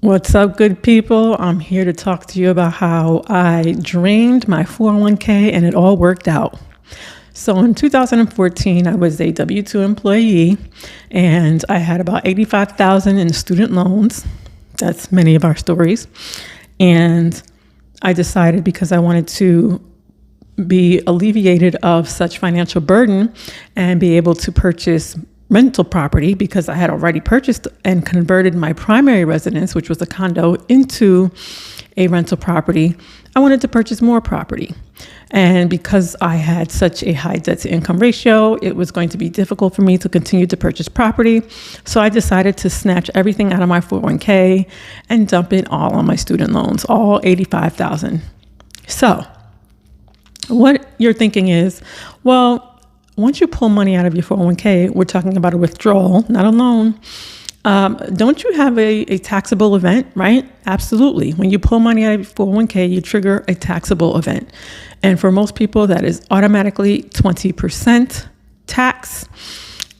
What's up, good people? I'm here to talk to you about how I drained my 401k and it all worked out. So in 2014, I was a W-2 employee and I had about $85,000 in student loans. That's many of our stories. And I decided, because I wanted to be alleviated of such financial burden and be able to purchase rental property, because I had already purchased and converted my primary residence, which was a condo, into a rental property. I wanted to purchase more property. And because I had such a high debt to income ratio, it was going to be difficult for me to continue to purchase property. So I decided to snatch everything out of my 401k and dump it all on my student loans, all $85,000. So what you're thinking is, well, once you pull money out of your 401k, we're talking about a withdrawal, not a loan. Don't you have a taxable event, right? Absolutely. When you pull money out of your 401k, you trigger a taxable event. And for most people, that is automatically 20% tax.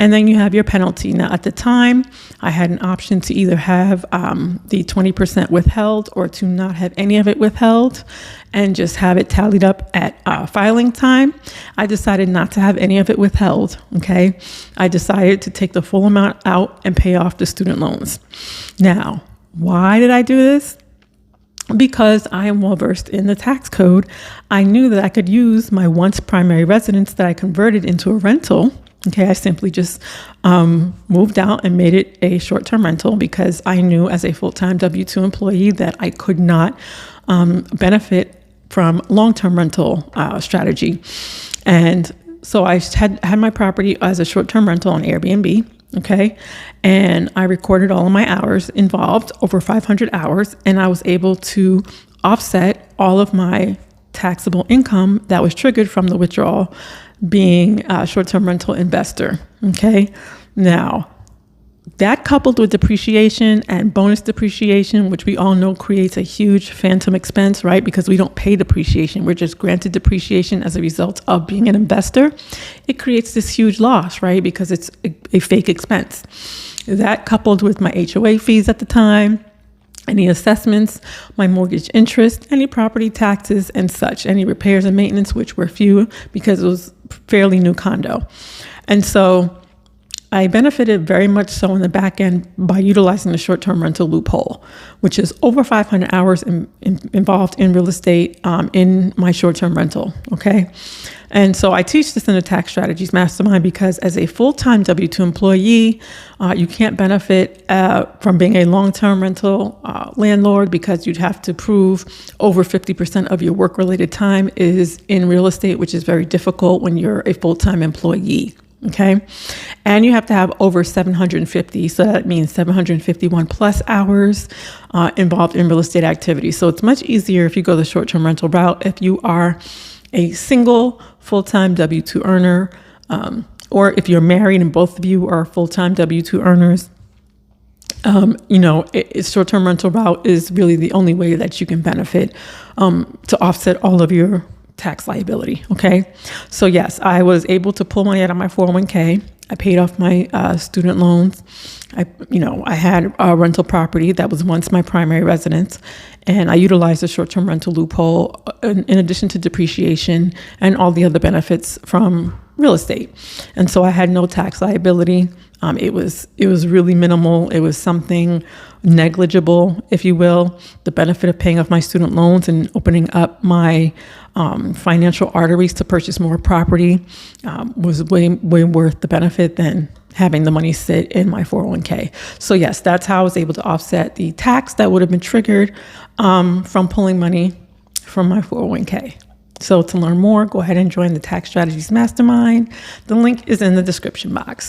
And then you have your penalty. Now, at the time, I had an option to either have the 20% withheld or to not have any of it withheld and just have it tallied up at filing time. I decided not to have any of it withheld, okay? I decided to take the full amount out and pay off the student loans. Now, why did I do this? Because I am well versed in the tax code. I knew that I could use my once primary residence that I converted into a rental. Okay, I simply just moved out and made it a short-term rental because I knew as a full-time W-2 employee that I could not benefit from long-term rental strategy. And so I had my property as a short-term rental on Airbnb, okay? And I recorded all of my hours involved, over 500 hours, and I was able to offset all of my taxable income that was triggered from the withdrawal, being a short-term rental investor, okay? Now, that coupled with depreciation and bonus depreciation, which we all know creates a huge phantom expense, right? Because we don't pay depreciation. We're just granted depreciation as a result of being an investor. It creates this huge loss, right? Because it's a fake expense. That coupled with my HOA fees at the time, any assessments, my mortgage interest, any property taxes and such, any repairs and maintenance, which were few because it was fairly new condo. And so I benefited very much so in the back end by utilizing the short-term rental loophole, which is over 500 hours involved in real estate in my short-term rental, okay? And so I teach this in the Tax Strategies Mastermind because as a full-time W-2 employee, you can't benefit from being a long-term rental landlord because you'd have to prove over 50% of your work-related time is in real estate, which is very difficult when you're a full-time employee. Okay. And you have to have over 750. So that means 751 plus hours involved in real estate activity. So it's much easier if you go the short-term rental route, if you are a single full-time W-2 earner, or if you're married and both of you are full-time W-2 earners. Short-term rental route is really the only way that you can benefit to offset all of your tax liability. Okay. So yes, I was able to pull money out of my 401k. I paid off my student loans. I had a rental property that was once my primary residence, and I utilized the short-term rental loophole in addition to depreciation and all the other benefits from real estate. And so I had no tax liability. It was really minimal. It was something negligible, if you will. The benefit of paying off my student loans and opening up my financial arteries to purchase more property was way worth the benefit than having the money sit in my 401k. So yes, that's how I was able to offset the tax that would have been triggered from pulling money from my 401k. So to learn more, go ahead and join the Tax Strategies Mastermind. The link is in the description box.